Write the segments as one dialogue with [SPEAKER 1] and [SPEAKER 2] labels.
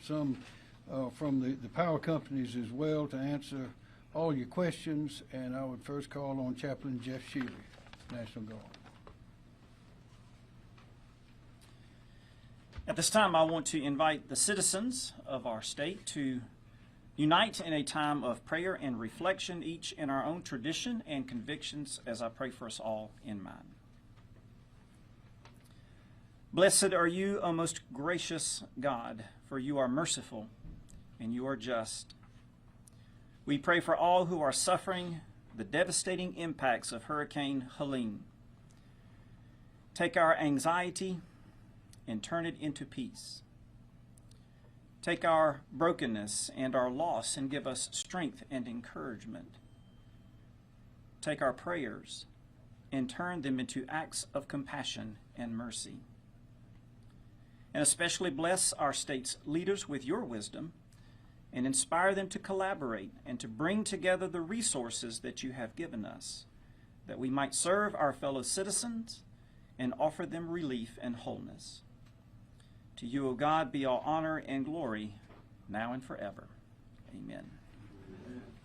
[SPEAKER 1] some from the power companies as well to answer all your questions. And I would first call on Chaplain Jeff Shealy, National Guard.
[SPEAKER 2] At this time, I want to invite the citizens of our state to unite in a time of prayer and reflection, each in our own tradition and convictions, as I pray for us all in mind. Blessed are you, O most gracious God, for you are merciful and you are just. We pray for all who are suffering the devastating impacts of Hurricane Helene. Take our anxiety and turn it into peace. Take our brokenness and our loss and give us strength and encouragement. Take our prayers and turn them into acts of compassion and mercy. And especially bless our state's leaders with your wisdom and inspire them to collaborate and to bring together the resources that you have given us, that we might serve our fellow citizens and offer them relief and wholeness. To you, O God, be all honor and glory, now and forever. Amen.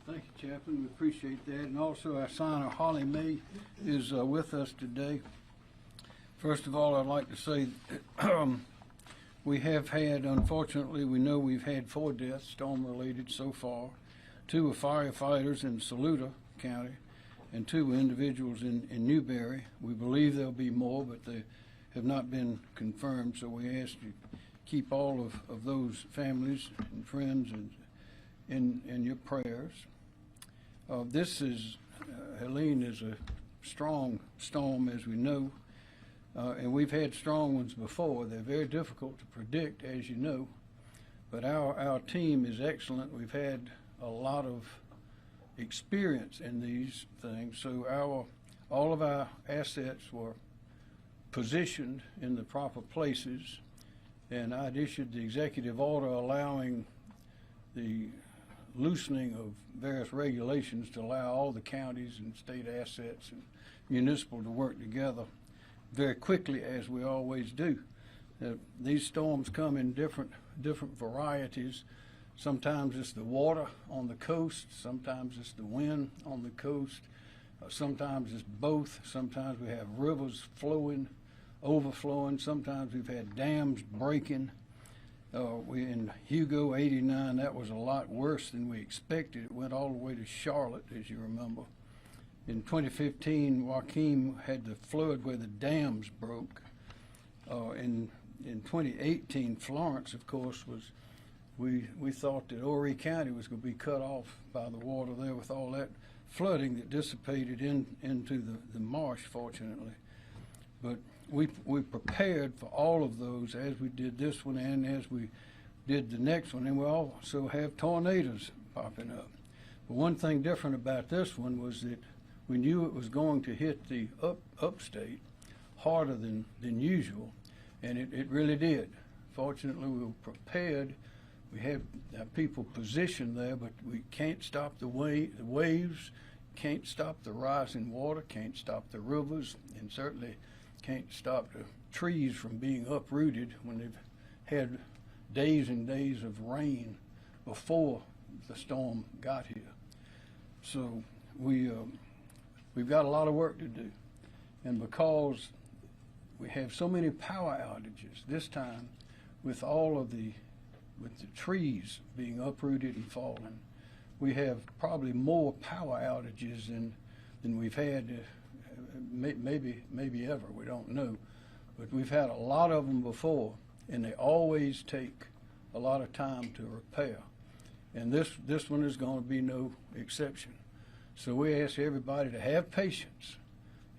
[SPEAKER 1] Thank you, Chaplain. We appreciate that. And also our signer, Holly May, is with us today. First of all, I'd like to say we have had, unfortunately, we know we've had 4 deaths, storm-related so far. 2 are firefighters in Saluda County, and 2 were individuals in Newberry. We believe there'll be more, but they have not been confirmed, so we ask you keep all of those families and friends in your prayers. This is, Helene is a strong storm, as we know, and we've had strong ones before. They're very difficult to predict, as you know, but our team is excellent. We've had a lot of experience in these things, so all of our assets were positioned in the proper places, and I'd issued the executive order allowing the loosening of various regulations to allow all the counties and state assets and municipal to work together very quickly, as we always do. These storms come in different varieties. Sometimes it's the water on the coast, sometimes it's the wind on the coast, sometimes it's both. Sometimes we have rivers flowing, overflowing. Sometimes we've had dams breaking. In Hugo 89, that was a lot worse than we expected. It went all the way to Charlotte, as you remember. In 2015, Joaquin had the flood where the dams broke. In 2018, Florence, of course, was, we thought that Horry County was going to be cut off by the water there with all that flooding that dissipated into the marsh, fortunately. But we prepared for all of those as we did this one and as we did the next one, and we also have tornadoes popping up. But one thing different about this one was that we knew it was going to hit the upstate harder than usual, and it really did. Fortunately, we were prepared. We have people positioned there, but we can't stop the waves, can't stop the rising water, can't stop the rivers, and certainly can't stop the trees from being uprooted when they've had days and days of rain before the storm got here. So we've got a lot of work to do, and because we have so many power outages this time, with the trees being uprooted and falling, we have probably more power outages than we've had. Maybe ever, we don't know, but we've had a lot of them before, and they always take a lot of time to repair, and this one is going to be no exception. So we ask everybody to have patience.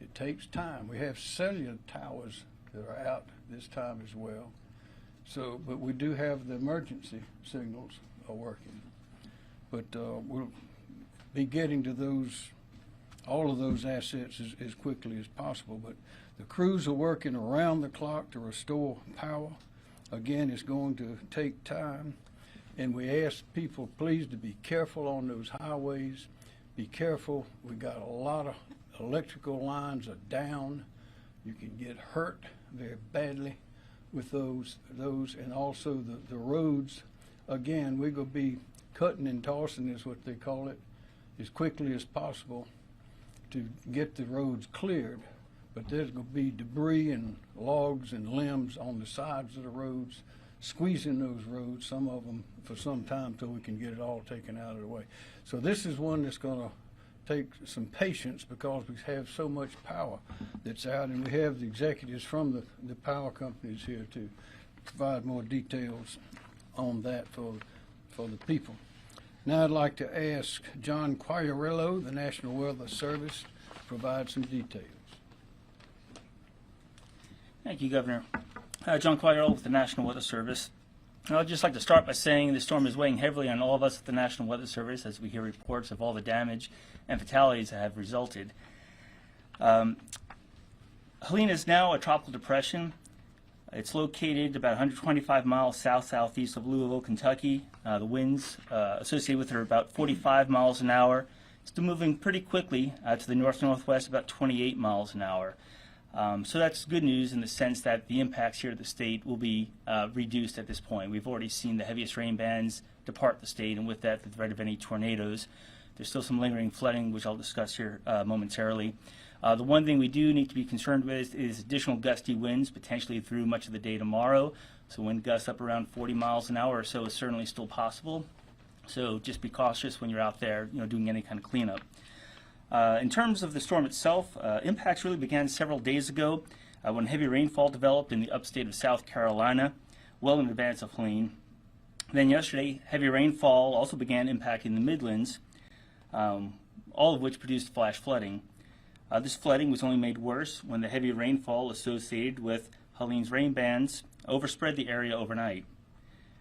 [SPEAKER 1] It takes time. We have cellular towers that are out this time as well, so but we do have the emergency signals are working, but we'll be getting to all of those assets as quickly as possible. But the crews are working around the clock to restore power. Again, it's going to take time, and we ask people please to be careful on those highways. Be careful. We got a lot of electrical lines are down. You can get hurt very badly with those, and also the roads again, we're going to be cutting and tossing, is what they call it, as quickly as possible to get the roads cleared. But there's going to be debris and logs and limbs on the sides of the roads, squeezing those roads, some of them for some time till we can get it all taken out of the way. So this is one that's going to take some patience because we have so much power that's out, and we have the executives from the power companies here to provide more details on that for the people. Now I'd like to ask John Quagliarello, the National Weather Service, to provide some details.
[SPEAKER 3] Thank you, Governor. John Quagliarello with the National Weather Service. I'd just like to start by saying the storm is weighing heavily on all of us at the National Weather Service as we hear reports of all the damage and fatalities that have resulted. Helene is now a tropical depression. It's located about 125 miles south-southeast of Louisville, Kentucky. The winds associated with it are about 45 miles an hour. Still moving pretty quickly to the north-northwest, about 28 miles an hour. So that's good news in the sense that the impacts here to the state will be reduced at this point. We've already seen the heaviest rain bands depart the state, and with that, the threat of any tornadoes. There's still some lingering flooding, which I'll discuss here momentarily. The one thing we do need to be concerned with is additional gusty winds, potentially through much of the day tomorrow. So wind gusts up around 40 miles an hour or so is certainly still possible. So just be cautious when you're out there, doing any kind of cleanup. In terms of the storm itself, impacts really began several days ago when heavy rainfall developed in the upstate of South Carolina, well in advance of Helene. Then yesterday, heavy rainfall also began impacting the Midlands, all of which produced flash flooding. This flooding was only made worse when the heavy rainfall associated with Helene's rain bands overspread the area overnight.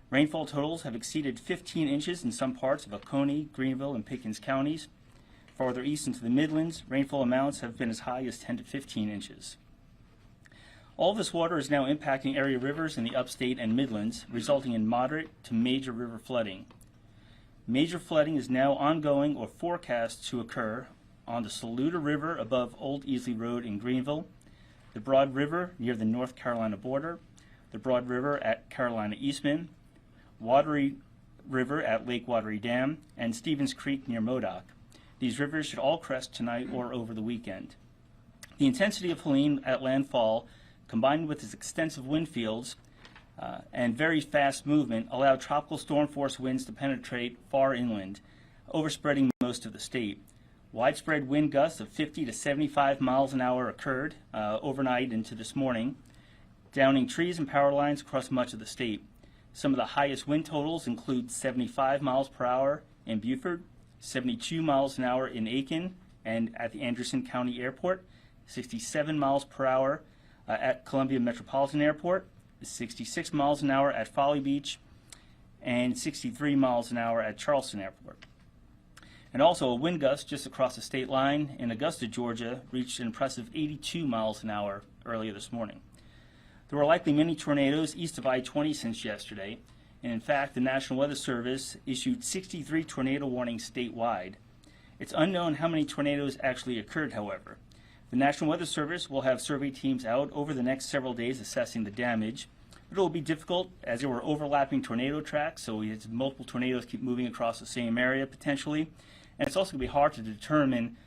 [SPEAKER 3] Rainfall totals have exceeded 15 inches in some parts of Oconee, Greenville, and Pickens counties. Farther east into the Midlands, rainfall amounts have been as high as 10 to 15 inches. All this water is now impacting area rivers in the upstate and Midlands, resulting in moderate to major river flooding. Major flooding is now ongoing or forecast to occur on the Saluda River above Old Easley Road in Greenville, the Broad River near the North Carolina border, the Broad River at Carolina Eastman, Watery River at Lake Watery Dam, and Stevens Creek near Modoc. These rivers should all crest tonight or over the weekend. The intensity of Helene at landfall, combined with its extensive wind fields and very fast movement, allowed tropical storm force winds to penetrate far inland, overspreading most of the state. Widespread wind gusts of 50 to 75 miles an hour occurred overnight into this morning, downing trees and power lines across much of the state. Some of the highest wind totals include 75 miles per hour in Beaufort, 72 miles an hour in Aiken and at the Anderson County Airport, 67 miles per hour at Columbia Metropolitan Airport, 66 miles an hour at Folly Beach, and 63 miles an hour at Charleston Airport. And also a wind gust just across the state line in Augusta, Georgia, reached an impressive 82 miles an hour earlier this morning. There were likely many tornadoes east of I-20 since yesterday, and in fact, the National Weather Service issued 63 tornado warnings statewide. It's unknown how many tornadoes actually occurred, however. The National Weather Service will have survey teams out over the next several days assessing the damage, but it will be difficult as there were overlapping tornado tracks, so we had multiple tornadoes keep moving across the same area potentially. And it's also going to be hard to determine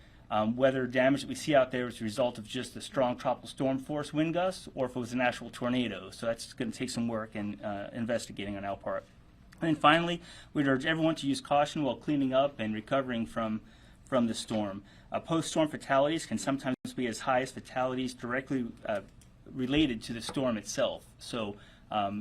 [SPEAKER 3] whether damage that we see out there is a result of just the strong tropical storm force wind gusts or if it was an actual tornado. So that's going to take some work and investigating on our part. And then finally, we'd urge everyone to use caution while cleaning up and recovering from the storm. Post-storm fatalities can sometimes be as high as fatalities directly related to the storm itself. So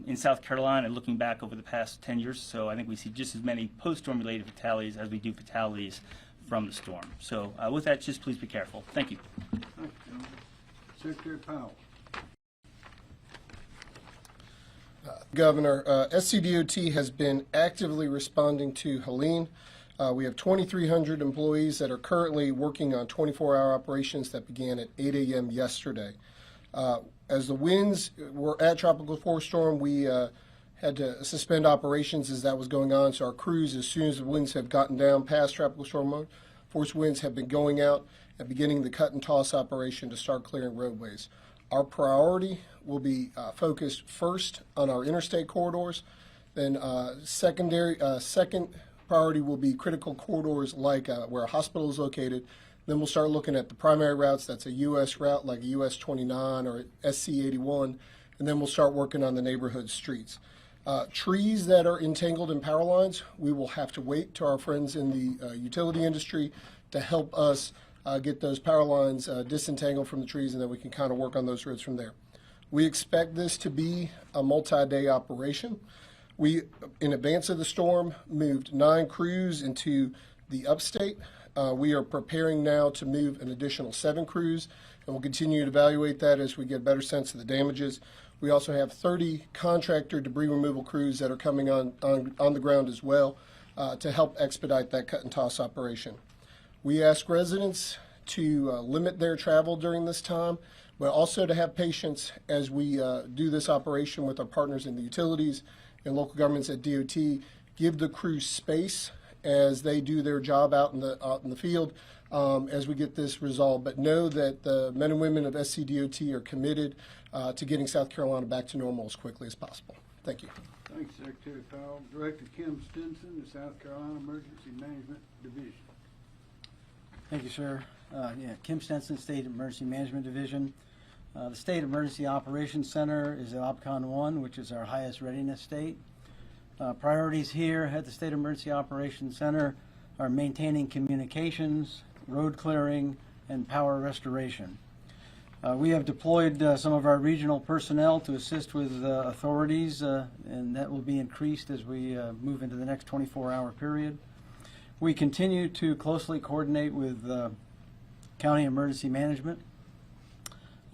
[SPEAKER 3] in South Carolina, looking back over the past 10 years or so, I think we see just as many post-storm related fatalities as we do fatalities from the storm. So with that, just please be careful. Thank you.
[SPEAKER 1] Thank you, John. Secretary Powell.
[SPEAKER 4] Governor, SCDOT has been actively responding to Helene. We have 2,300 employees that are currently working on 24-hour operations that began at 8 a.m. yesterday. As the winds were at Tropical Force Storm, we had to suspend operations as that was going on. So our crews, as soon as the winds have gotten down past Tropical Storm mode, force winds have been going out and beginning the cut and toss operation to start clearing roadways. Our priority will be focused first on our interstate corridors. Then second priority will be critical corridors like where a hospital is located. Then we'll start looking at the primary routes. That's a U.S. route like a U.S. 29 or SC 81. And then we'll start working on the neighborhood streets. Trees that are entangled in power lines, we will have to wait to our friends in the utility industry to help us get those power lines disentangled from the trees, and then we can kind of work on those roads from there. We expect this to be a multi-day operation. We, in advance of the storm, moved 9 crews into the upstate. We are preparing now to move an additional 7 crews, and we'll continue to evaluate that as we get a better sense of the damages. We also have 30 contractor debris removal crews that are coming on the ground as well to help expedite that cut and toss operation. We ask residents to limit their travel during this time, but also to have patience as we do this operation with our partners in the utilities and local governments at DOT. Give the crews space as they do their job out in the field as we get this resolved. But know that the men and women of SCDOT are committed to getting South Carolina back to normal as quickly as possible. Thank you.
[SPEAKER 1] Thanks, Secretary Powell. Director Kim Stinson, the South Carolina Emergency Management Division.
[SPEAKER 5] Thank you, sir. Kim Stenson, State Emergency Management Division. The State Emergency Operations Center is at OPCON 1, which is our highest readiness state. Priorities here at the State Emergency Operations Center are maintaining communications, road clearing, and power restoration. We have deployed some of our regional personnel to assist with authorities, and that will be increased as we move into the next 24-hour period. We continue to closely coordinate with county emergency management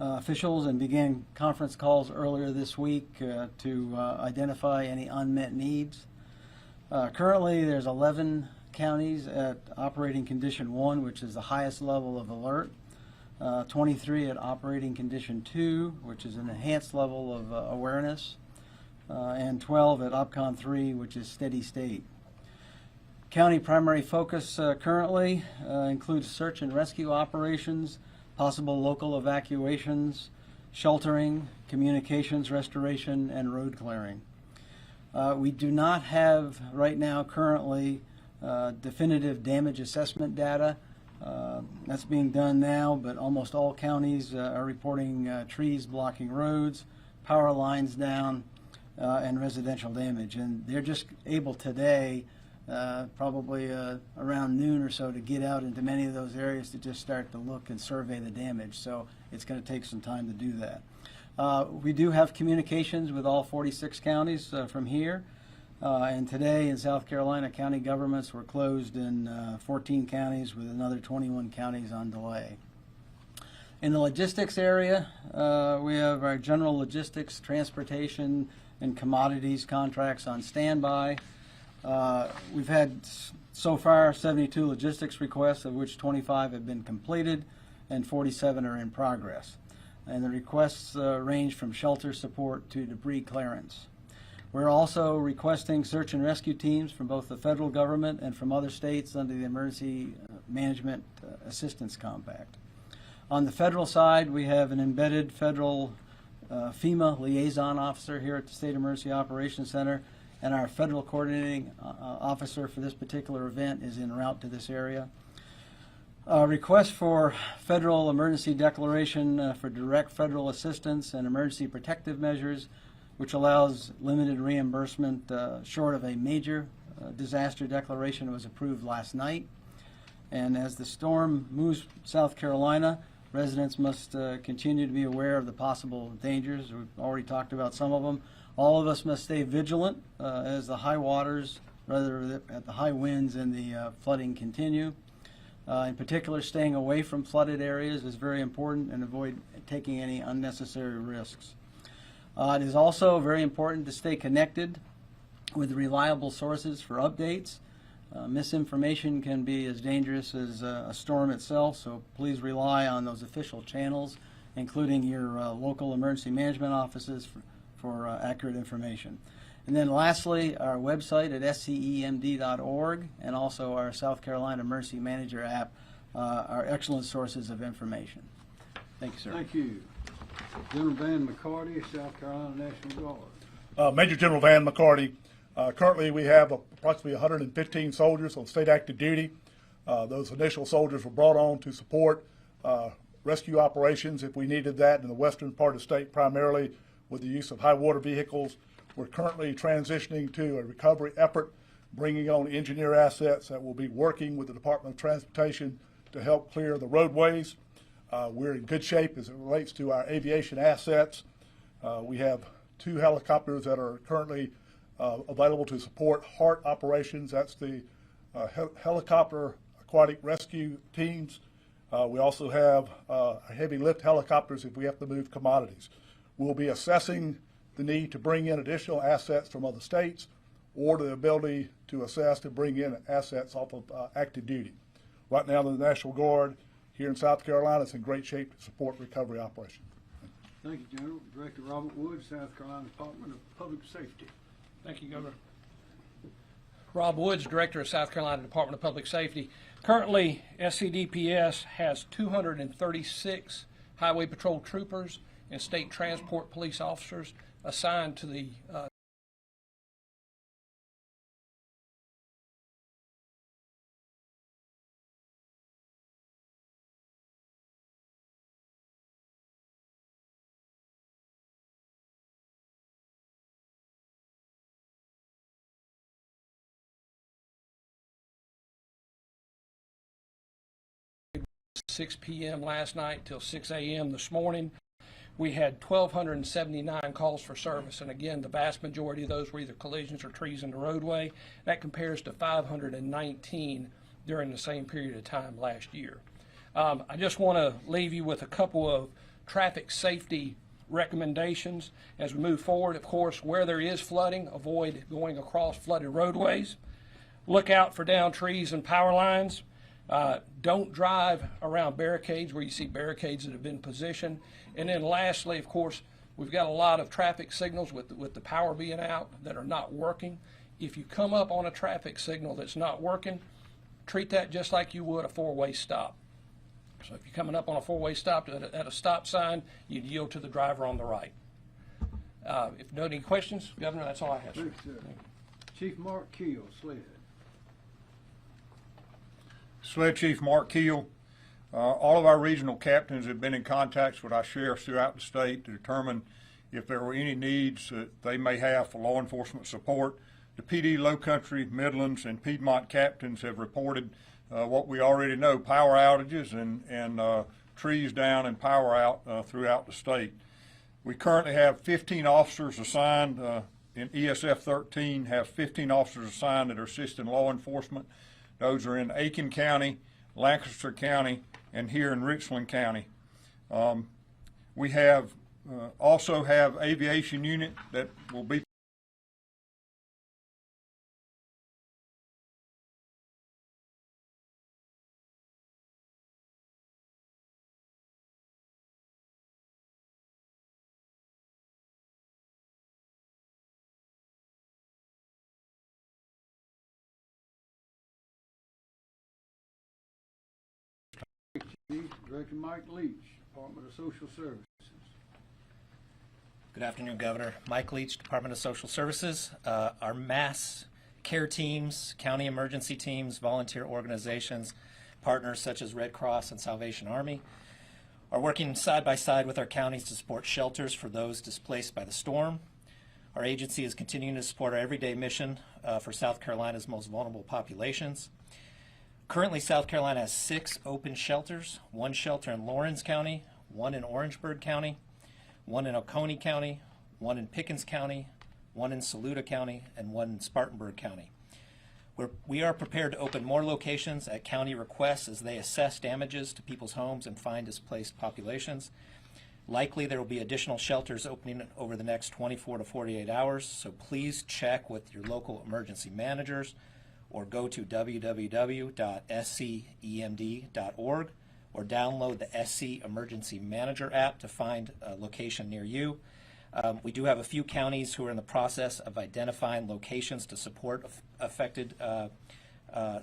[SPEAKER 5] officials and began conference calls earlier this week to identify any unmet needs. Currently, there's 11 counties at operating condition 1, which is the highest level of alert, 23 at operating condition 2, which is an enhanced level of awareness, and 12 at OPCON 3, which is steady state. County primary focus currently includes search and rescue operations, possible local evacuations, sheltering, communications restoration, and road clearing. We do not have right now currently definitive damage assessment data. That's being done now, but almost all counties are reporting trees blocking roads, power lines down, and residential damage. And they're just able today, probably around noon or so, to get out into many of those areas to just start to look and survey the damage. So it's going to take some time to do that. We do have communications with all 46 counties from here. And today in South Carolina, county governments were closed in 14 counties with another 21 counties on delay. In the logistics area, we have our general logistics, transportation, and commodities contracts on standby. We've had so far 72 logistics requests, of which 25 have been completed and 47 are in progress. And the requests range from shelter support to debris clearance. We're also requesting search and rescue teams from both the federal government and from other states under the Emergency Management Assistance Compact. On the federal side, we have an embedded federal FEMA liaison officer here at the State Emergency Operations Center, and our federal coordinating officer for this particular event is en route to this area. Request for federal emergency declaration for direct federal assistance and emergency protective measures, which allows limited reimbursement short of a major disaster declaration, was approved last night. And as the storm moves South Carolina, residents must continue to be aware of the possible dangers. We've already talked about some of them. All of us must stay vigilant as the high waters, rather at the high winds and the flooding continue. In particular, staying away from flooded areas is very important, and avoid taking any unnecessary risks. It is also very important to stay connected with reliable sources for updates. Misinformation can be as dangerous as a storm itself, so please rely on those official channels, including your local emergency management offices for accurate information. And then lastly, our website at scemd.org and also our South Carolina Emergency Manager app are excellent sources of information. Thank you, sir.
[SPEAKER 1] Thank you. General Van McCarty, South Carolina National Guard.
[SPEAKER 6] Major General Van McCarty, Currently, we have approximately 115 soldiers on state active duty. Those initial soldiers were brought on to support rescue operations if we needed that in the western part of the state, primarily with the use of high water vehicles. We're currently transitioning to a recovery effort, bringing on engineer assets that will be working with the Department of Transportation to help clear the roadways. We're in good shape as it relates to our aviation assets. We have 2 helicopters that are currently available to support HART operations. That's the helicopter aquatic rescue teams. We also have heavy lift helicopters if we have to move commodities. We'll be assessing the need to bring in additional assets from other states or the ability to assess to bring in assets off of active duty. Right now, the National Guard here in South Carolina is in great shape to support recovery operations.
[SPEAKER 1] Thank you, General. Director Robert Wood, South Carolina Department of Public Safety.
[SPEAKER 7] Thank you, Governor. Rob Woods, Director of South Carolina Department of Public Safety. Currently, SCDPS has 236 Highway Patrol troopers and state transport police officers assigned to the $6 p.m. last night till 6 a.m. this morning. We had 1,279 calls for service, and again, the vast majority of those were either collisions or trees in the roadway. That compares to 519 during the same period of time last year. I just want to leave you with a couple of traffic safety recommendations as we move forward. Of course, where there is flooding, avoid going across flooded roadways. Look out for downed trees and power lines. Don't drive around barricades where you see barricades that have been positioned. And then lastly, of course, we've got a lot of traffic signals with the power being out that are not working. If you come up on a traffic signal that's not working, treat that just like you would a four-way stop. So if you're coming up on a four-way stop at a stop sign, you'd yield to the driver on the right. If you don't have any questions, Governor, that's all I have.
[SPEAKER 1] Thanks, sir. Chief Mark Keel, SLED.
[SPEAKER 8] SLED Chief Mark Keel. All of our regional captains have been in contact with our sheriffs throughout the state to determine if there were any needs that they may have for law enforcement support. The PD Low Country, Midlands, and Piedmont captains have reported what we already know, power outages and trees down and power out throughout the state. We currently have 15 officers assigned in ESF 13, have 15 officers assigned that are assisting law enforcement. Those are in Aiken County, Lancaster County, and here in Richland County. We have also have aviation unit that will be
[SPEAKER 1] Director Mike Leach, Department of Social Services.
[SPEAKER 9] Good afternoon, Governor. Mike Leach, Department of Social Services. Our mass care teams, county emergency teams, volunteer organizations, partners such as Red Cross and Salvation Army are working side by side with our counties to support shelters for those displaced by the storm. Our agency is continuing to support our everyday mission for South Carolina's most vulnerable populations. Currently, South Carolina has 6 open shelters, 1 shelter in Lawrence County, 1 in Orangeburg County, 1 in Oconee County, 1 in Pickens County, 1 in Saluda County, and 1 in Spartanburg County. We are prepared to open more locations at county requests as they assess damages to people's homes and find displaced populations. Likely there will be additional shelters opening over the next 24 to 48 hours, so please check with your local emergency managers or go to www.scemd.org or download the SC Emergency Manager app to find a location near you. We do have a few counties who are in the process of identifying locations to support affected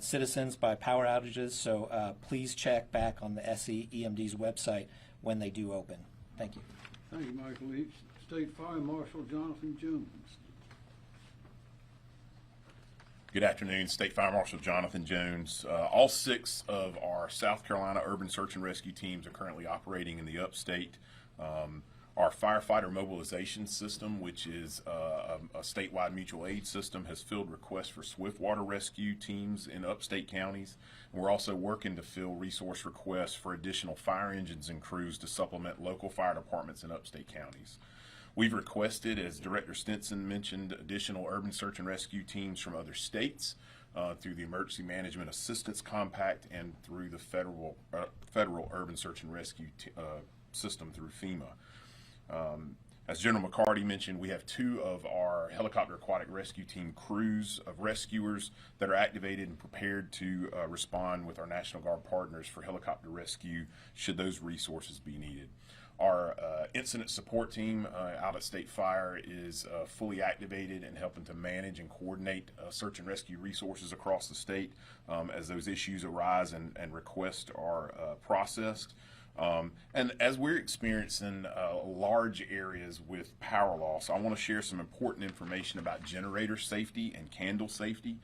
[SPEAKER 9] citizens by power outages, so please check back on the SCEMD's website when they do open. Thank you.
[SPEAKER 1] Thank you, Michael Leach. State Fire Marshal Jonathan Jones.
[SPEAKER 10] Good afternoon, State Fire Marshal Jonathan Jones. All 6 of our South Carolina urban search and rescue teams are currently operating in the upstate. Our firefighter mobilization system, which is a statewide mutual aid system, has filled requests for swift water rescue teams in upstate counties. And we're also working to fill resource requests for additional fire engines and crews to supplement local fire departments in upstate counties. We've requested, as Director Stinson mentioned, additional urban search and rescue teams from other states through the Emergency Management Assistance Compact and through the federal urban search and rescue system through FEMA. As General McCarty mentioned, we have 2 of our helicopter aquatic rescue team crews of rescuers that are activated and prepared to respond with our National Guard partners for helicopter rescue should those resources be needed. Our incident support team out at State Fire is fully activated and helping to manage and coordinate search and rescue resources across the state as those issues arise and requests are processed. And as we're experiencing large areas with power loss, I want to share some important information about generator safety and candle safety.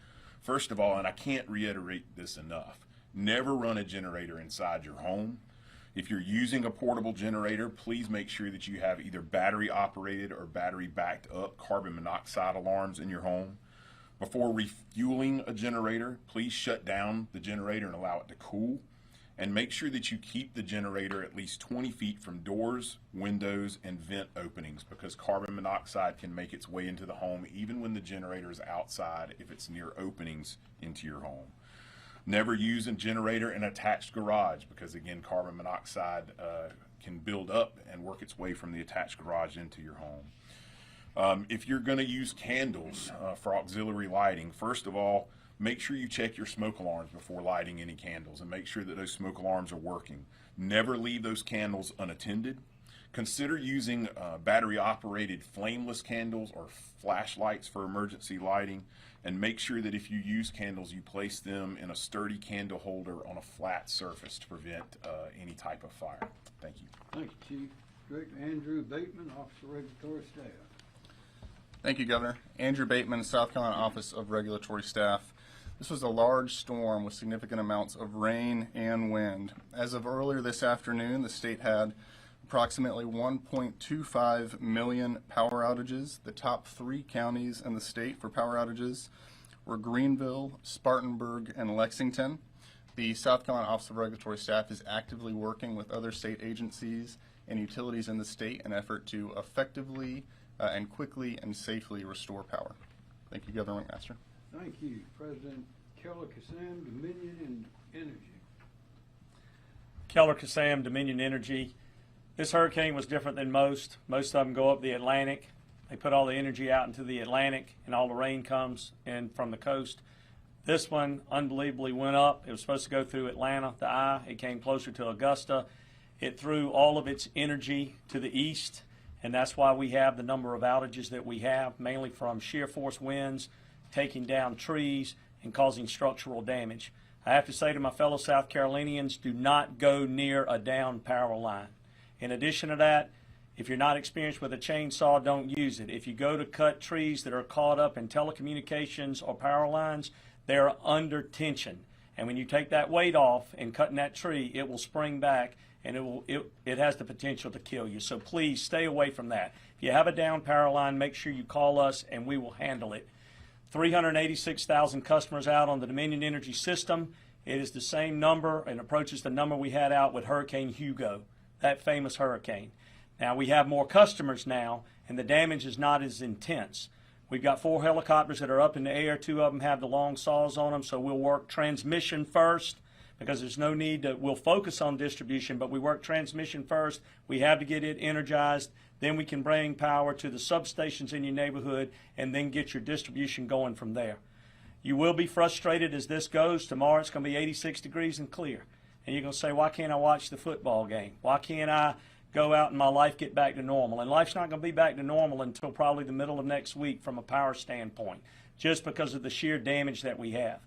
[SPEAKER 10] First of all, and I can't reiterate this enough, never run a generator inside your home. If you're using a portable generator, please make sure that you have either battery operated or battery backed up carbon monoxide alarms in your home. Before refueling a generator, please shut down the generator and allow it to cool. And make sure that you keep the generator at least 20 feet from doors, windows, and vent openings, because carbon monoxide can make its way into the home even when the generator is outside if it's near openings into your home. Never use a generator in an attached garage, because again, carbon monoxide can build up and work its way from the attached garage into your home. If you're going to use candles for auxiliary lighting, first of all, make sure you check your smoke alarms before lighting any candles and make sure that those smoke alarms are working. Never leave those candles unattended. Consider using battery-operated flameless candles or flashlights for emergency lighting, and make sure that if you use candles, you place them in a sturdy candle holder on a flat surface to prevent any type of fire. Thank you.
[SPEAKER 1] Thank you, Chief. Director Andrew Bateman, Office of Regulatory Staff.
[SPEAKER 11] Thank you, Governor. Andrew Bateman, South Carolina Office of Regulatory Staff. This was a large storm with significant amounts of rain and wind. As of earlier this afternoon, the state had approximately 1.25 million power outages. The top 3 counties in the state for power outages were Greenville, Spartanburg, and Lexington. The South Carolina Office of Regulatory Staff is actively working with other state agencies and utilities in the state in an effort to effectively and quickly and safely restore power. Thank you, Governor McMaster.
[SPEAKER 1] Thank you. President Keller Kassam, Dominion and Energy.
[SPEAKER 12] Keller Kassam, Dominion Energy. This hurricane was different than most. Most of them go up the Atlantic. They put all the energy out into the Atlantic, and all the rain comes in from the coast. This one unbelievably went up. It was supposed to go through Atlanta, the eye. It came closer to Augusta. It threw all of its energy to the east, and that's why we have the number of outages that we have, mainly from shear force winds, taking down trees, and causing structural damage. I have to say to my fellow South Carolinians, do not go near a down power line. In addition to that, if you're not experienced with a chainsaw, don't use it. If you go to cut trees that are caught up in telecommunications or power lines, they're under tension. And when you take that weight off and cutting that tree, it will spring back, and it has the potential to kill you. So please stay away from that. If you have a down power line, make sure you call us and we will handle it. 386,000 customers out on the Dominion Energy system. It is the same number and approaches the number we had out with Hurricane Hugo, that famous hurricane. Now we have more customers now, and the damage is not as intense. We've got 4 helicopters that are up in the air. 2 of them have the long saws on them, so we'll work transmission first, because there's no need to, we'll focus on distribution, but we work transmission first. We have to get it energized. Then we can bring power to the substations in your neighborhood and then get your distribution going from there. You will be frustrated as this goes. Tomorrow it's going to be 86 degrees and clear. And you're going to say, why can't I watch the football game? Why can't I go out and my life get back to normal? And life's not going to be back to normal until probably the middle of next week from a power standpoint, just because of the sheer damage that we have.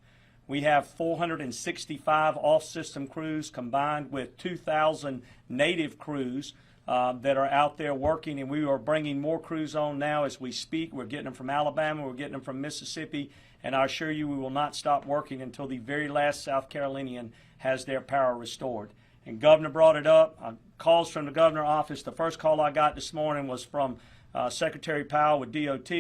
[SPEAKER 12] We have 465 off-system crews combined with 2,000 native crews that are out there working, and we are bringing more crews on now as we speak. We're getting them from Alabama, we're getting them from Mississippi, and I assure you we will not stop working until the very last South Carolinian has their power restored. And Governor brought it up. Calls from the Governor's office. The first call I got this morning was from Secretary Powell with DOT,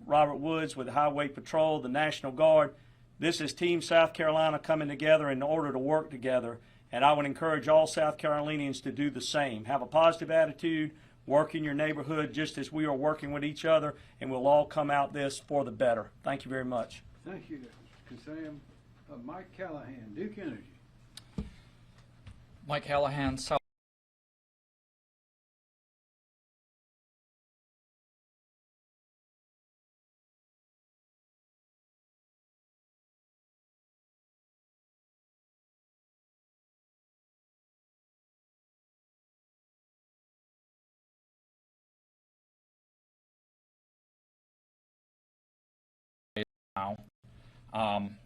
[SPEAKER 12] Robert Woods with Highway Patrol, the National Guard. This is Team South Carolina coming together in order to work together. And I would encourage all South Carolinians to do the same. Have a positive attitude, work in your neighborhood just as we are working with each other, and we'll all come out this for the better. Thank you very much.
[SPEAKER 1] Thank you, Sam. Mike Callahan, Duke Energy.
[SPEAKER 13] Mike Callahan, South.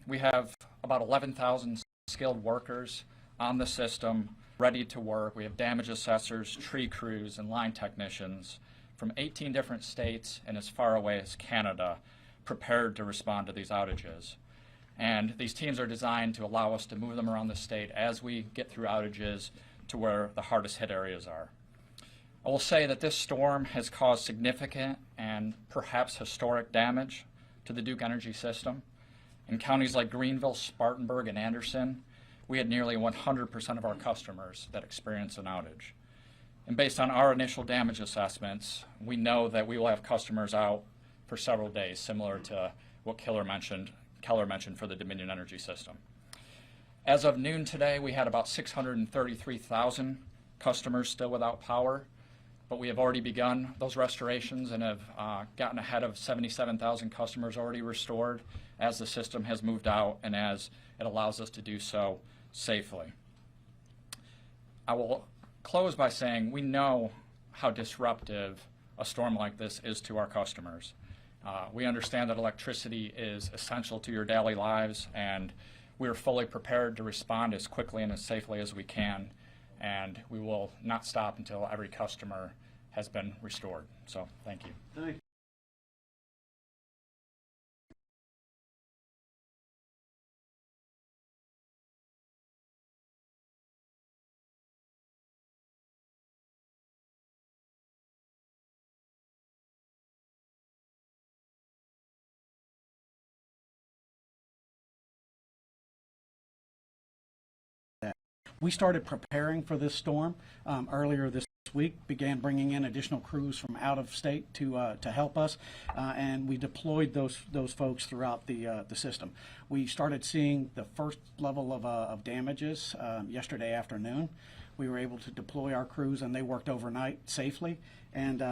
[SPEAKER 13] We have about 11,000 skilled workers on the system ready to work. We have damage assessors, tree crews, and line technicians from 18 different states and as far away as Canada prepared to respond to these outages. And these teams are designed to allow us to move them around the state as we get through outages to where the hardest hit areas are. I will say that this storm has caused significant and perhaps historic damage to the Duke Energy system. In counties like Greenville, Spartanburg, and Anderson, we had nearly 100% of our customers that experienced an outage. And based on our initial damage assessments, we know that we will have customers out for several days, similar to what Keller mentioned for the Dominion Energy system. As of noon today, we had about 633,000 customers still without power, but we have already begun those restorations and have gotten ahead of 77,000 customers already restored as the system has moved out and as it allows us to do so safely. I will close by saying we know how disruptive a storm like this is to our customers. We understand that electricity is essential to your daily lives, and we are fully prepared to respond as quickly and as safely as we can, and we will not stop until every customer has been restored. So thank you.
[SPEAKER 1] Thank you.
[SPEAKER 5] We started preparing for this storm earlier this week, began bringing in additional crews from out of state to help us, and we deployed those folks throughout the system. We started seeing the first level of damages yesterday afternoon. We were able to deploy our crews, and they worked overnight safely and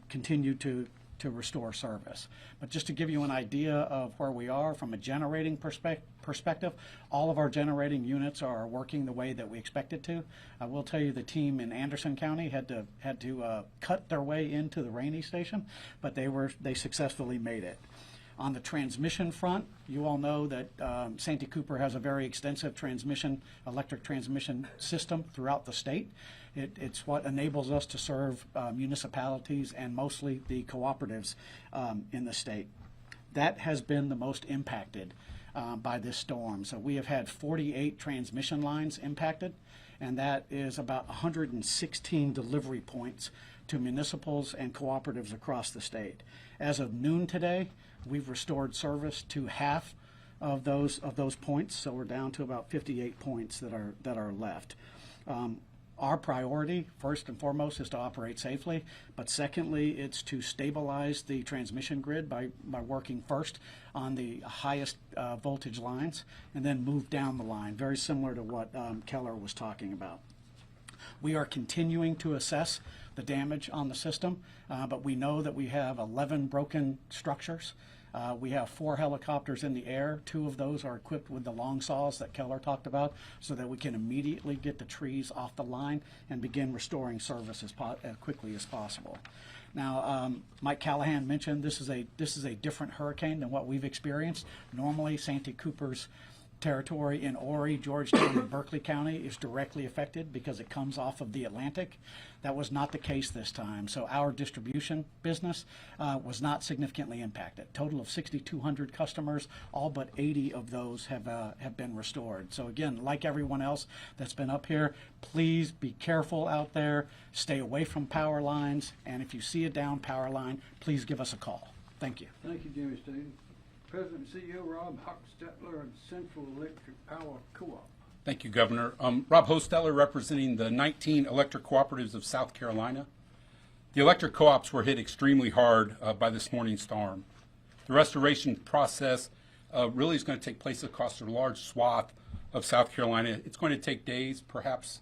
[SPEAKER 5] continued to restore service. But just to give you an idea of where we are from a generating perspective, all of our generating units are working the way that we expected to. I will tell you the team in Anderson County had to cut their way into the Rainy station, but they successfully made it. On the transmission front, you all know that Santee Cooper has a very extensive electric transmission system throughout the state. It's what enables us to serve municipalities and mostly the cooperatives in the state. That has been the most impacted by this storm. So we have had 48 transmission lines impacted, and that is about 116 delivery points to municipals and cooperatives across the state. As of noon today, we've restored service to half of those points, so we're down to about 58 points that are left. Our priority, first and foremost, is to operate safely, but secondly, it's to stabilize the transmission grid by working first on the highest voltage lines and then move down the line, very similar to what Keller was talking about. We are continuing to assess the damage on the system, but we know that we have 11 broken structures. We have 4 helicopters in the air. 2 of those are equipped with the long saws that Keller talked about so that we can immediately get the trees off the line and begin restoring service as quickly as possible. Now, Mike Callahan mentioned this is a different hurricane than what we've experienced. Normally, Santee Cooper's
[SPEAKER 14] territory in Horry, Georgetown, and Berkeley County is directly affected because it comes off of the Atlantic. That was not the case this time. So our distribution business was not significantly impacted. Total of 6,200 customers, all but 80 of those have been restored. So again, like everyone else that's been up here, please be careful out there, stay away from power lines, and if you see a down power line, please give us a call. Thank you.
[SPEAKER 1] Thank you, Jimmy Stevens. President and CEO Rob Hochstetler and Central Electric Power Co-op.
[SPEAKER 15] Thank you, Governor. Rob Hochstetler, representing the 19 electric cooperatives of South Carolina. The electric co-ops were hit extremely hard by this morning's storm. The restoration process really is going to take place across a large swath of South Carolina. It's going to take days, perhaps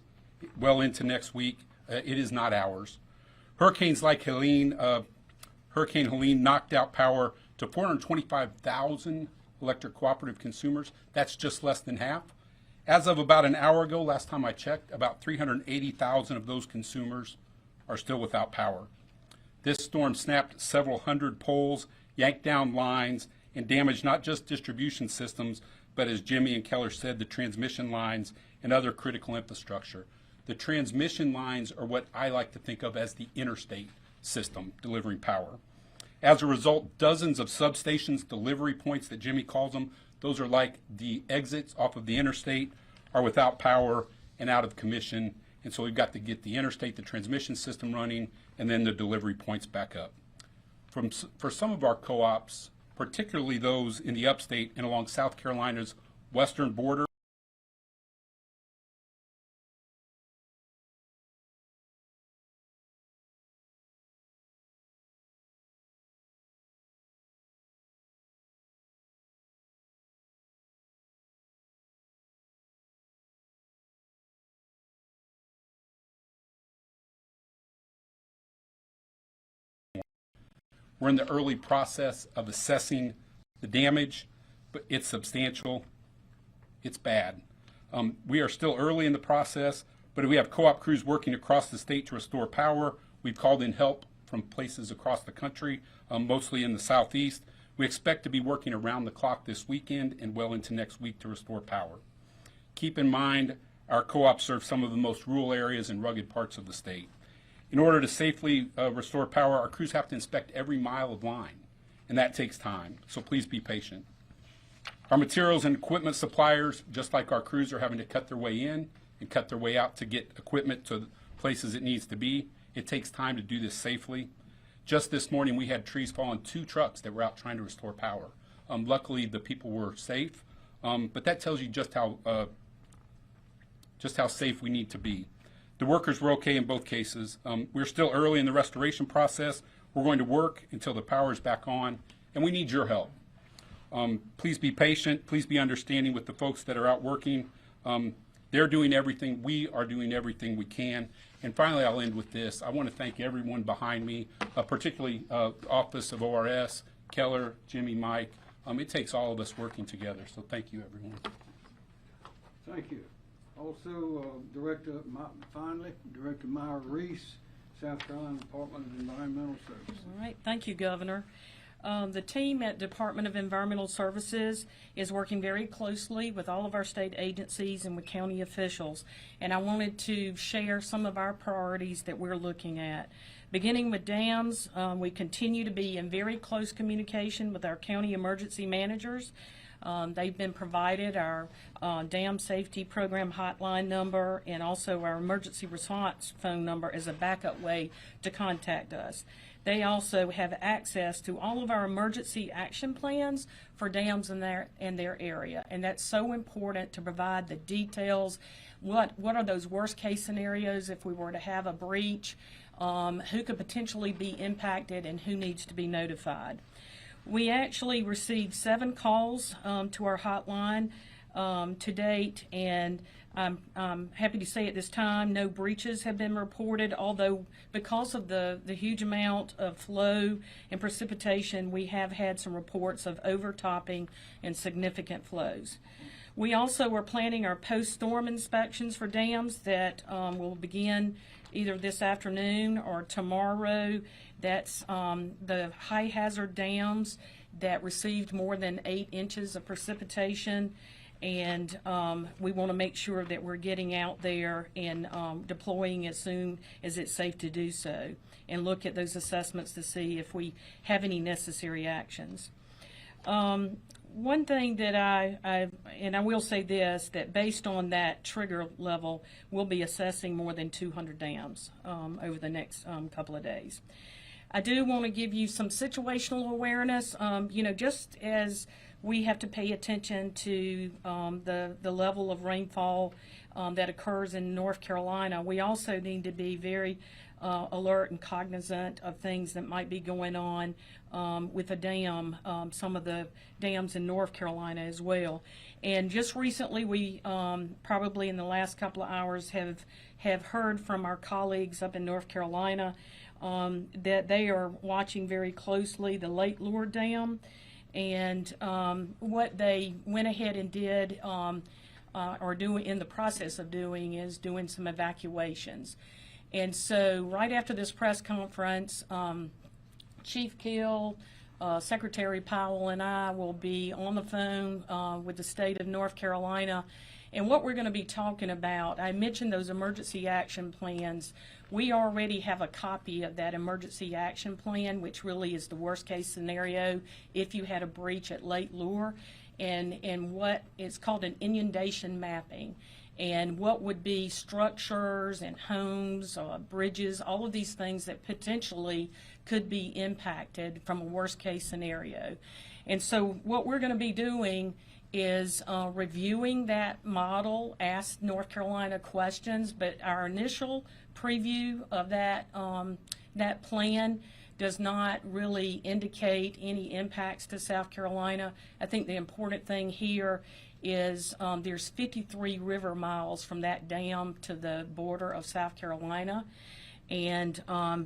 [SPEAKER 15] well into next week. It is not hours. Hurricanes like Helene, Hurricane Helene knocked out power to 425,000 electric cooperative consumers. That's just less than half. As of about an hour ago, last time I checked, about 380,000 of those consumers are still without power. This storm snapped several hundred poles, yanked down lines, and damaged not just distribution systems, but as Jimmy and Keller said, the transmission lines and other critical infrastructure. The transmission lines are what I like to think of as the interstate system delivering power. As a result, dozens of substations, delivery points that Jimmy calls them, those are like the exits off of the interstate, are without power and out of commission. And so we've got to get the interstate, the transmission system running, and then the delivery points back up. For some of our co-ops, particularly those in the upstate and along South Carolina's western border, we're in the early process of assessing the damage, but it's substantial. It's bad. We are still early in the process, but we have co-op crews working across the state to restore power. We've called in help from places across the country, mostly in the southeast. We expect to be working around the clock this weekend and well into next week to restore power. Keep in mind, our co-ops serve some of the most rural areas and rugged parts of the state. In order to safely restore power, our crews have to inspect every mile of line, and that takes time, so please be patient. Our materials and equipment suppliers, just like our crews, are having to cut their way in and cut their way out to get equipment to the places it needs to be. It takes time to do this safely. Just this morning, we had trees fall on 2 trucks that were out trying to restore power. Luckily, the people were safe, but that tells you just how safe we need to be. The workers were okay in both cases. We're still early in the restoration process. We're going to work until the power is back on, and we need your help. Please be patient. Please be understanding with the folks that are out working. They're doing everything. We are doing everything we can. And finally, I'll end with this. I want to thank everyone behind me, particularly Office of ORS, Keller, Jimmy, Mike. It takes all of us working together, so thank you, everyone.
[SPEAKER 1] Thank you. Also, Director Myra Reese, South Carolina Department of Environmental Services.
[SPEAKER 16] All right, thank you, Governor. The team at Department of Environmental Services is working very closely with all of our state agencies and with county officials, and I wanted to share some of our priorities that we're looking at. Beginning with dams, we continue to be in very close communication with our county emergency managers. They've been provided our dam safety program hotline number and also our emergency response phone number as a backup way to contact us. They also have access to all of our emergency action plans for dams in their area, and that's so important to provide the details. What are those worst case scenarios if we were to have a breach? Who could potentially be impacted and who needs to be notified? We actually received 7 calls to our hotline to date, and I'm happy to say at this time no breaches have been reported, although because of the huge amount of flow and precipitation, we have had some reports of overtopping and significant flows. We also are planning our post-storm inspections for dams that will begin either this afternoon or tomorrow. That's the high hazard dams that received more than 8 inches of precipitation, and we want to make sure that we're getting out there and deploying as soon as it's safe to do so, and look at those assessments to see if we have any necessary actions. One thing that I will say this, that based on that trigger level, we'll be assessing more than 200 dams over the next couple of days. I do want to give you some situational awareness, just as we have to pay attention to the level of rainfall that occurs in North Carolina. We also need to be very alert and cognizant of things that might be going on with a dam, some of the dams in North Carolina as well. And just recently, we probably in the last couple of hours have heard from our colleagues up in North Carolina that they are watching very closely the Lake Lure Dam. And what they went ahead and did, or doing in the process of doing, is doing some evacuations. And so right after this press conference, Chief Kill, Secretary Powell, and I will be on the phone with the state of North Carolina. And what we're going to be talking about, I mentioned those emergency action plans. We already have a copy of that emergency action plan, which really is the worst case scenario if you had a breach at Lake Lure, and what is called an inundation mapping, and what would be structures and homes, bridges, all of these things that potentially could be impacted from a worst case scenario. And so what we're going to be doing is reviewing that model, ask North Carolina questions, but our initial preview of that that plan does not really indicate any impacts to South Carolina. I think the important thing here is there's 53 river miles from that dam to the border of South Carolina, and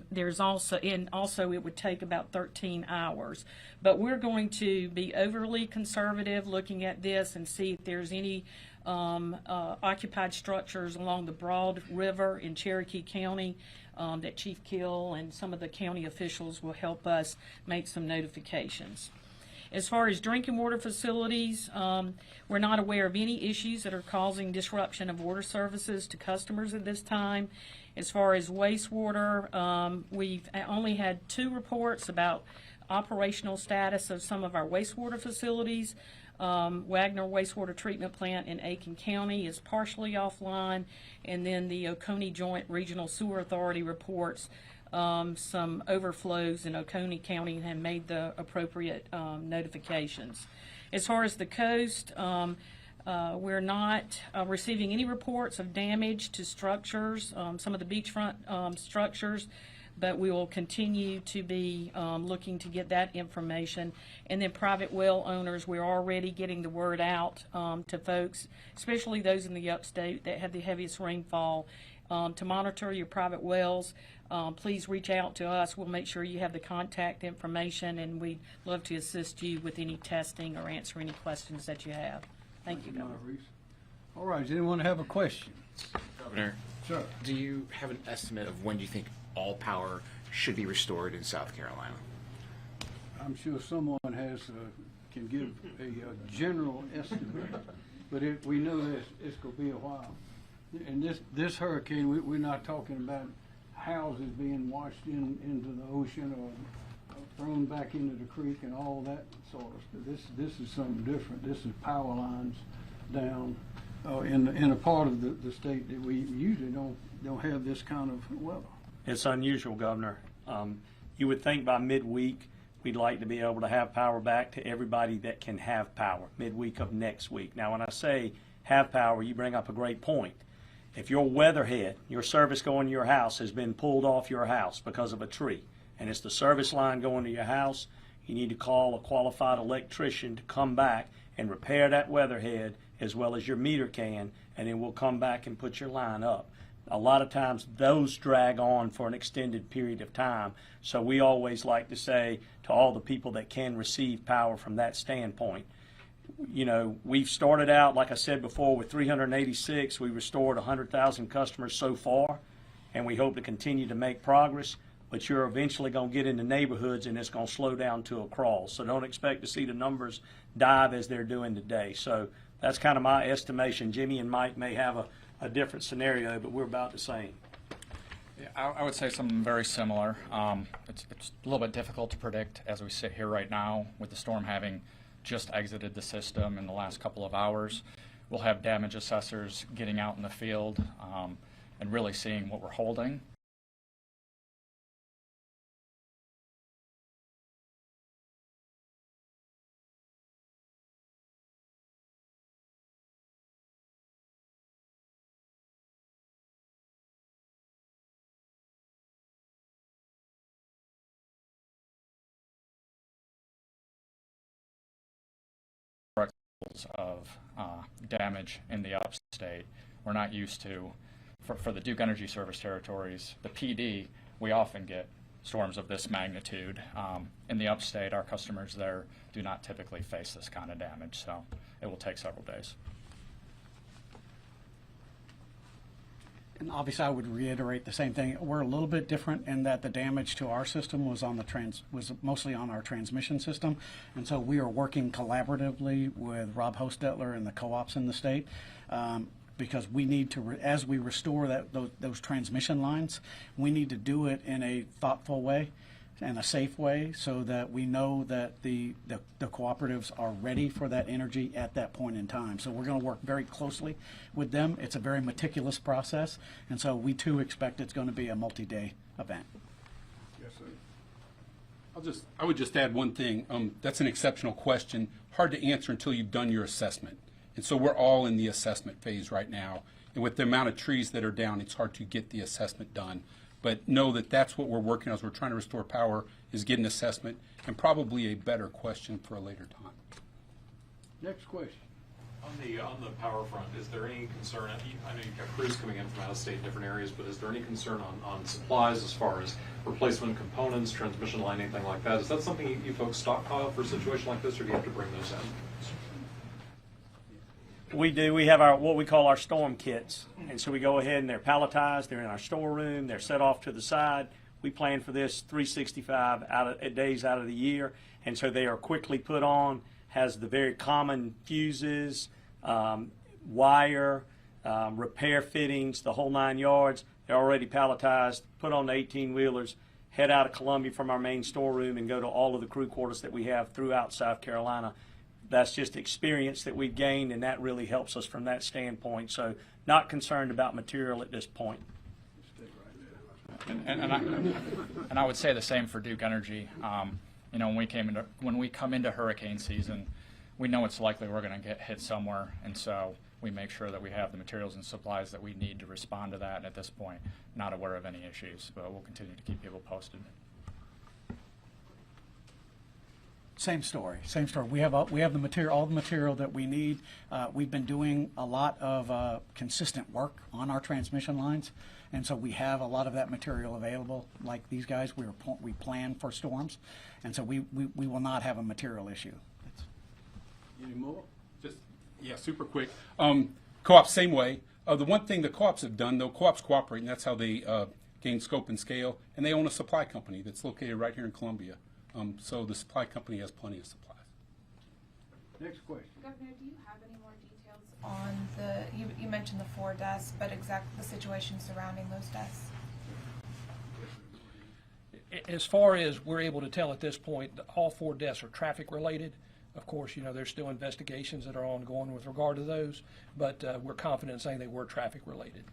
[SPEAKER 16] there's also it would take about 13 hours. But we're going to be overly conservative looking at this and see if there's any occupied structures along the Broad River in Cherokee County that Chief Kill and some of the county officials will help us make some notifications. As far as drinking water facilities, we're not aware of any issues that are causing disruption of water services to customers at this time. As far as wastewater, we've only had 2 reports about operational status of some of our wastewater facilities. Wagner Wastewater Treatment Plant in Aiken County is partially offline, and then the Oconee Joint Regional Sewer Authority reports some overflows in Oconee County and have made the appropriate notifications. As far as the coast, we're not receiving any reports of damage to structures, some of the beachfront structures, but we will continue to be looking to get that information. And then private well owners, we're already getting the word out to folks, especially those in the upstate that had the heaviest rainfall, to monitor your private wells. Please reach out to us. We'll make sure you have the contact information, and we'd love to assist you with any testing or answer any questions that you have. Thank you, Governor.
[SPEAKER 1] All right, does anyone have a question?
[SPEAKER 17] Governor,
[SPEAKER 1] Sir.
[SPEAKER 17] do you have an estimate of when you think all power should be restored in South Carolina?
[SPEAKER 1] I'm sure someone can give a general estimate, but we know that it's going to be a while. And this hurricane, we're not talking about houses being washed into the ocean or thrown back into the creek and all that sort of stuff. This is something different. This is power lines down in a part of the state that we usually don't have this kind of weather.
[SPEAKER 12] It's unusual, Governor. You would think by midweek we'd like to be able to have power back to everybody that can have power midweek of next week. Now, when I say have power, you bring up a great point. If your weatherhead, your service going to your house, has been pulled off your house because of a tree, and it's the service line going to your house, you need to call a qualified electrician to come back and repair that weatherhead as well as your meter can, and then we'll come back and put your line up. A lot of times those drag on for an extended period of time, so we always like to say to all the people that can receive power from that standpoint, you know, we've started out, like I said before, with 386. We restored 100,000 customers so far, and we hope to continue to make progress. but you're eventually going to get into neighborhoods and it's going to slow down to a crawl. So don't expect to see the numbers dive as they're doing today. So that's kind of my estimation. Jimmy and Mike may have a different scenario, but we're about the same.
[SPEAKER 13] Yeah, I would say something very similar. It's a little bit difficult to predict as we sit here right now with the storm having just exited the system in the last couple of hours. We'll have damage assessors getting out in the field and really seeing what we're holding. Of damage in the upstate. We're not used to, for the Duke Energy Service territories, the PD, we often get storms of this magnitude. In the upstate, our customers there do not typically face this kind of damage, so it will take several days.
[SPEAKER 14] And obviously, I would reiterate the same thing. We're a little bit different in that the damage to our system was was mostly on our transmission system, and so we are working collaboratively with Rob Hostetler and the co-ops in the state because we need to, as we restore those transmission lines, we need to do it in a thoughtful way and a safe way so that we know that the cooperatives are ready for that energy at that point in time. So we're going to work very closely with them. It's a very meticulous process, and so we too expect it's going to be a multi-day event.
[SPEAKER 15] Yes, sir. I would just add one thing. That's an exceptional question, hard to answer until you've done your assessment. And so we're all in the assessment phase right now. And with the amount of trees that are down, it's hard to get the assessment done. But know that that's what we're working on as we're trying to restore power, is get an assessment, and probably a better question for a later time.
[SPEAKER 1] Next question.
[SPEAKER 18] On the power front, is there any concern? I know you've got crews coming in from out of state in different areas, but is there any concern on supplies as far as replacement components, transmission line, anything like that? Is that something you folks stockpile for a situation like this, or do you have to bring those in?
[SPEAKER 12] We do. We have what we call our storm kits. And so we go ahead and they're palletized. They're in our storeroom. They're set off to the side. We plan for this 365 days out of the year. And so they are quickly put on, has the very common fuses, wire, repair fittings, the whole 9 yards. They're already palletized, put on the 18-wheelers, head out of Columbia from our main storeroom and go to all of the crew quarters that we have throughout South Carolina. That's just experience that we've gained, and that really helps us from that standpoint. So not concerned about material at this point.
[SPEAKER 13] And I would say the same for Duke Energy. You know, when we come into hurricane season, we know it's likely we're going to get hit somewhere, and so we make sure that we have the materials and supplies that we need to respond to that. And at this point, not aware of any issues, but we'll continue to keep people posted.
[SPEAKER 14] Same story. We have the material, all the material that we need. We've been doing a lot of consistent work on our transmission lines, and so we have a lot of that material available. Like these guys, we plan for storms, and so we will not have a material issue.
[SPEAKER 1] Any more?
[SPEAKER 15] Yeah, super quick. Co-ops, same way. The one thing the co-ops have done, though, co-ops cooperate, and that's how they gain scope and scale, and they own a supply company that's located right here in Columbia. So the supply company has plenty of supplies.
[SPEAKER 1] Next question.
[SPEAKER 19] Governor, do you have any more details on you mentioned the 4 deaths, but exactly the situation surrounding those deaths?
[SPEAKER 7] As far as we're able to tell at this point, all 4 deaths are traffic related. Of course, you know, there's still investigations that are ongoing with regard to those, but we're confident in saying they were traffic related.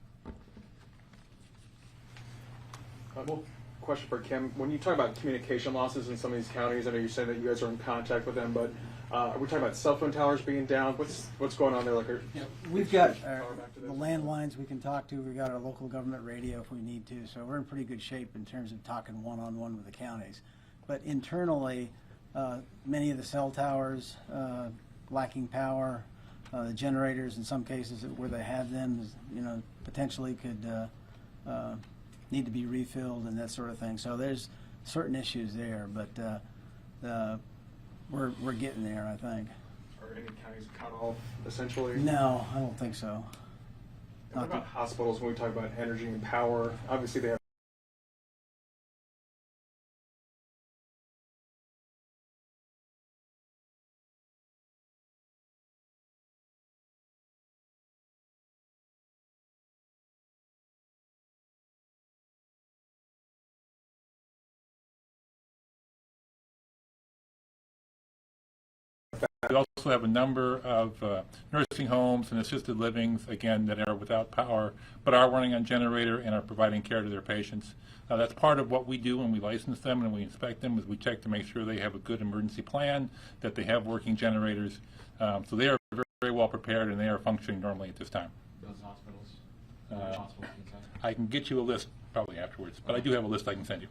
[SPEAKER 18] Question for Kim. When you talk about communication losses in some of these counties, I know you said that you guys are in contact with them, but are we talking about cell phone towers being down? What's going on there? Like,
[SPEAKER 5] we've got the landlines we can talk to. We've got our local government radio if we need to. So we're in pretty good shape in terms of talking one-on-one with the counties. But internally, many of the cell towers lacking power, the generators in some cases where they have them, you know, potentially could need to be refilled and that sort of thing. So there's certain issues there, but we're getting there, I think.
[SPEAKER 18] Are any counties cut off essentially?
[SPEAKER 5] No, I don't think so.
[SPEAKER 18] What about hospitals? When we talk about energy and power, obviously they have
[SPEAKER 20] We also have a number of nursing homes and assisted livings, again, that are without power, but are running on generator and are providing care to their patients. That's part of what we do when we license them and we inspect them, is we check to make sure they have a good emergency plan, that they have working generators. So they are very, very well prepared and they are functioning normally at this time.
[SPEAKER 18] Those hospitals?
[SPEAKER 20] I can get you a list probably afterwards, but I do have a list I can send you.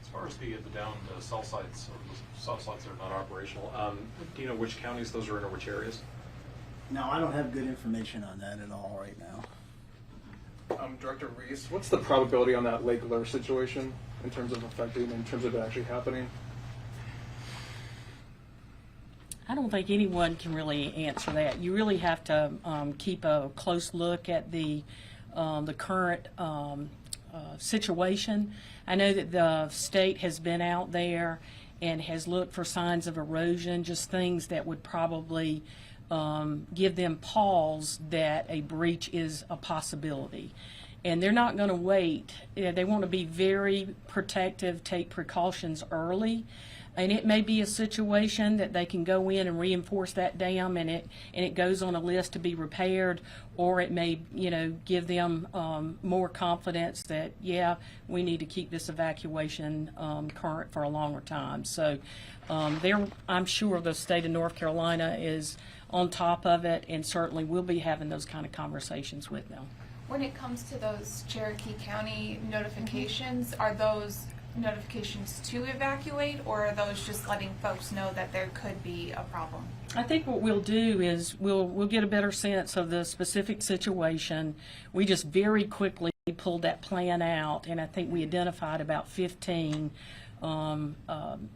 [SPEAKER 18] As far as the downed cell sites, or the cell sites that are not operational, do you know which counties those are in or which areas?
[SPEAKER 5] No, I don't have good information on that at all right now.
[SPEAKER 21] Director Reese, what's the probability on that Lake Lure situation in terms of affecting, in terms of it actually happening?
[SPEAKER 16] I don't think anyone can really answer that. You really have to keep a close look at the current situation. I know that the state has been out there and has looked for signs of erosion, just things that would probably give them pause that a breach is a possibility. And they're not going to wait. They want to be very protective, take precautions early. And it may be a situation that they can go in and reinforce that dam, and it goes on a list to be repaired, or it may, give them more confidence that, yeah, we need to keep this evacuation current for a longer time. So I'm sure the state of North Carolina is on top of it, and certainly we'll be having those kind of conversations with them.
[SPEAKER 19] When it comes to those Cherokee County notifications, are those notifications to evacuate, or are those just letting folks know that there could be a problem?
[SPEAKER 16] I think what we'll do is we'll get a better sense of the specific situation. We just very quickly pulled that plan out, and I think we identified about 15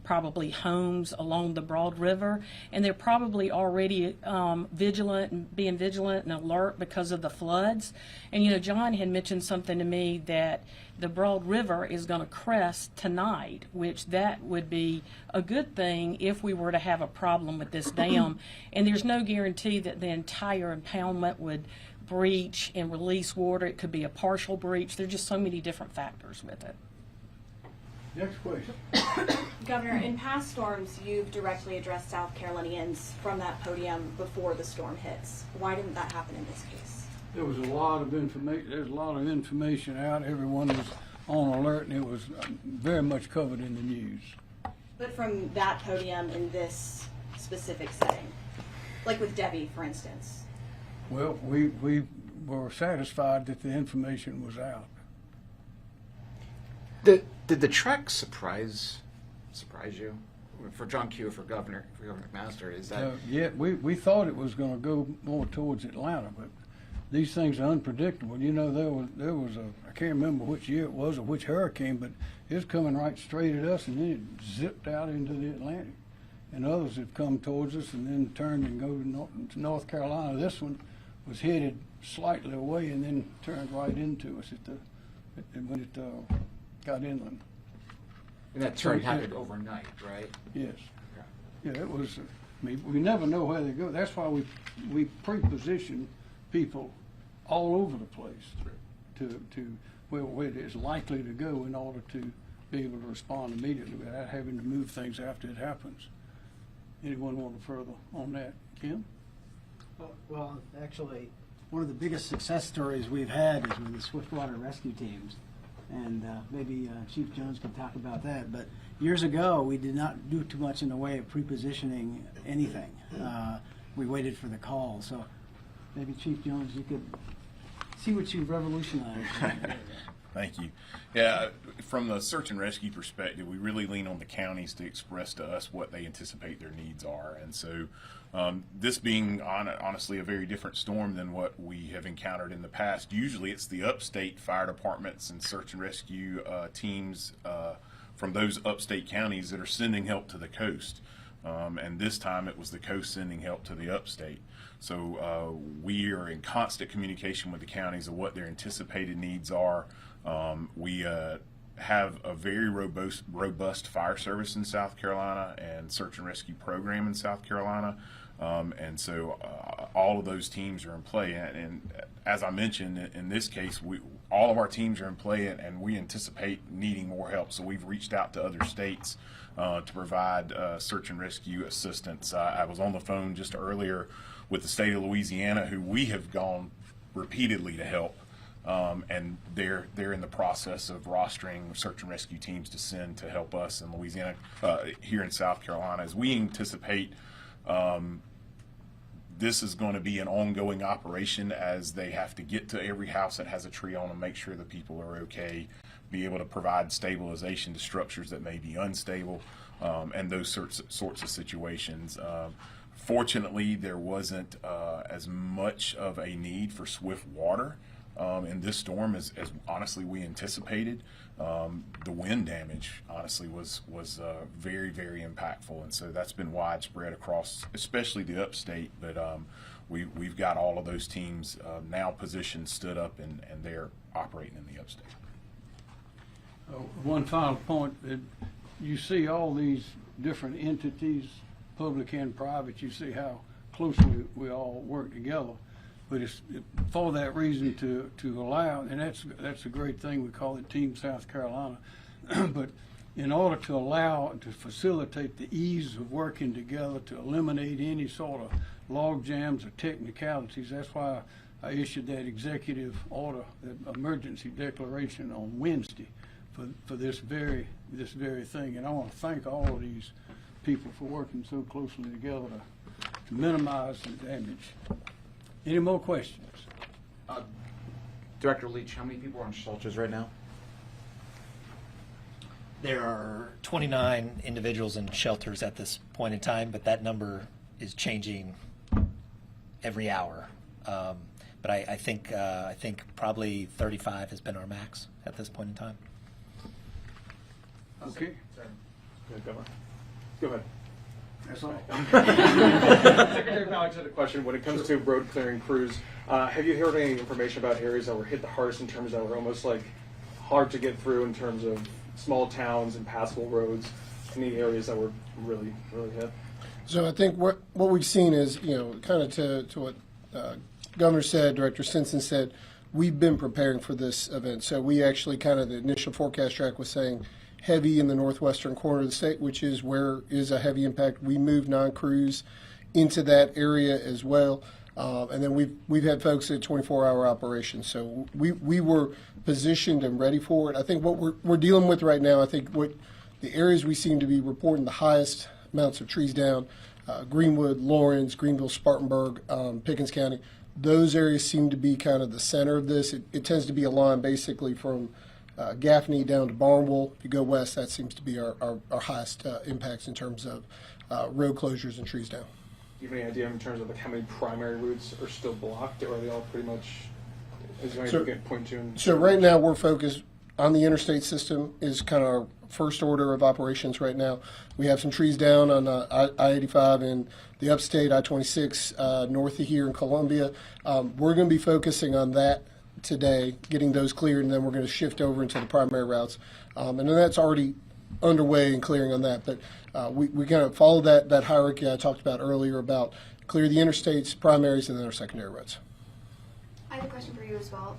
[SPEAKER 16] probably homes along the Broad River, and they're probably already being vigilant and alert because of the floods. And John had mentioned something to me that the Broad River is going to crest tonight, which that would be a good thing if we were to have a problem with this dam. And there's no guarantee that the entire impoundment would breach and release water. It could be a partial breach. There's just so many different factors with it.
[SPEAKER 1] Next question.
[SPEAKER 22] Governor, in past storms, you've directly addressed South Carolinians from that podium before the storm hits. Why didn't that happen in this case?
[SPEAKER 1] There was a lot of information. There's a lot of information out. Everyone was on alert, and it was very much covered in the news.
[SPEAKER 22] But from that podium in this specific setting, like with Debbie, for instance.
[SPEAKER 1] Well, we were satisfied that the information was out.
[SPEAKER 17] Did the trek surprise you? For John Q, for Governor McMaster, is that?
[SPEAKER 1] Yeah, we thought it was going to go more towards Atlanta, but these things are unpredictable. There was I can't remember which year it was or which hurricane, but it was coming right straight at us, and then it zipped out into the Atlantic. And others have come towards us and then turned and go to North Carolina. This one was headed slightly away and then turned right into us when it got inland.
[SPEAKER 17] And that turn happened overnight, right?
[SPEAKER 1] Yes. Yeah, it was. We never know where they go. That's why we pre-position people all over the place to where it is likely to go in order to be able to respond immediately without having to move things after it happens. Anyone want to further on that, Kim?
[SPEAKER 5] Well, actually, one of the biggest success stories we've had is with the swiftwater rescue teams. And maybe Chief Jones can talk about that. But years ago, we did not do too much in the way of pre-positioning anything. We waited for the call. So maybe Chief Jones, you could see what you've revolutionized.
[SPEAKER 10] Thank you. Yeah, from the search and rescue perspective, we really lean on the counties to express to us what they anticipate their needs are. And so this being honestly a very different storm than what we have encountered in the past. Usually it's the upstate fire departments and search and rescue teams from those upstate counties that are sending help to the coast. And this time it was the coast sending help to the upstate. So we are in constant communication with the counties of what their anticipated needs are. We have a very robust fire service in South Carolina and search and rescue program in South Carolina. And so all of those teams are in play. And as I mentioned, in this case, all of our teams are in play, and we anticipate needing more help. So we've reached out to other states to provide search and rescue assistance. I was on the phone just earlier with the state of Louisiana, who we have gone repeatedly to help, and they're in the process of rostering search and rescue teams to send to help us in Louisiana, here in South Carolina. As we anticipate, this is going to be an ongoing operation, as they have to get to every house that has a tree on and make sure the people are okay, be able to provide stabilization to structures that may be unstable, and those sorts of situations. Fortunately, there wasn't as much of a need for swift water in this storm as honestly we anticipated. The wind damage honestly was very, very impactful, and so that's been widespread across, especially the upstate. But we've got all of those teams now positioned, stood up, and they're operating in the upstate.
[SPEAKER 1] One final point, you see all these different entities, public and private, you see how closely we all work together. But it's for that reason to allow, and that's a great thing, we call it Team South Carolina. But in order to allow, to facilitate the ease of working together, to eliminate any sort of log jams or technicalities, that's why I issued that executive order, that emergency declaration on Wednesday for this very thing. And I want to thank all of these people for working so closely together to minimize the damage. Any more questions?
[SPEAKER 17] Director Leach, how many people are on shelters right now?
[SPEAKER 9] There are 29 individuals in shelters at this point in time, but that number is changing every hour. But I think probably 35 has been our max at this point in time.
[SPEAKER 1] Okay.
[SPEAKER 21] Go ahead.
[SPEAKER 1] That's all.
[SPEAKER 21] Secretary Alex had a question. When it comes to road clearing crews, have you heard any information about areas that were hit the hardest in terms that were almost like hard to get through in terms of small towns and passable roads? Any areas that were really, really hit?
[SPEAKER 4] So I think what we've seen is, kind of to what Governor said, Director Stinson said, we've been preparing for this event. So we actually kind of, the initial forecast track was saying heavy in the northwestern corner of the state, which is where is a heavy impact. We moved non-crews into that area as well. And then we've had folks at 24-hour operations. So we were positioned and ready for it. I think what we're dealing with right now, I think what the areas we seem to be reporting the highest amounts of trees down, Greenwood, Lawrence, Greenville, Spartanburg, Pickens County, those areas seem to be kind of the center of this. It tends to be a line basically from Gaffney down to Barnwell. If you go west, that seems to be our highest impacts in terms of road closures and trees down.
[SPEAKER 21] Do you have any idea in terms of like how many primary routes are still blocked, or are they all pretty much? Is there anything you can point to?
[SPEAKER 4] So right now we're focused on the interstate system is kind of our first order of operations right now. We have some trees down on I-85 in the upstate, I-26 north of here in Columbia. We're going to be focusing on that today, getting those cleared, and then we're going to shift over into the primary routes. And then that's already underway and clearing on that. But we kind of follow that hierarchy I talked about earlier about clear the interstates, primaries, and then our secondary roads.
[SPEAKER 2] I have a question for you as well.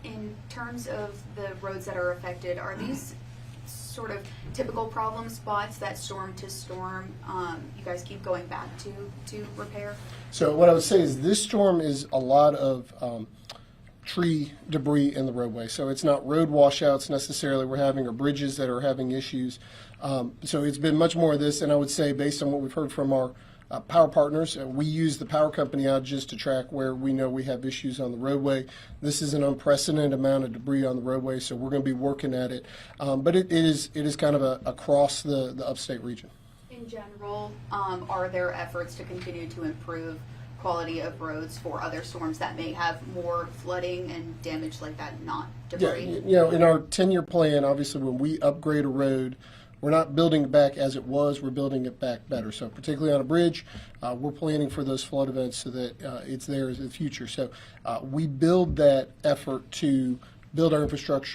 [SPEAKER 2] In terms of the roads that are affected, are these sort of typical problem spots that storm to storm you guys keep going back to repair?
[SPEAKER 4] So what I would say is this storm is a lot of tree debris in the roadway. So it's not road washouts necessarily we're having or bridges that are having issues. So it's been much more of this, and I would say based on what we've heard from our power partners, we use the power company outages to track where we know we have issues on the roadway. This is an unprecedented amount of debris on the roadway, so we're going to be working at it. But it is kind of across the upstate region.
[SPEAKER 2] In general, are there efforts to continue to improve quality of roads for other storms that may have more flooding and damage like that, not debris?
[SPEAKER 4] Yeah, in our 10-year plan, obviously when we upgrade a road, we're not building it back as it was, we're building it back better. So particularly on a bridge, we're planning for those flood events so that it's there in the future. So we build that effort to build our infrastructure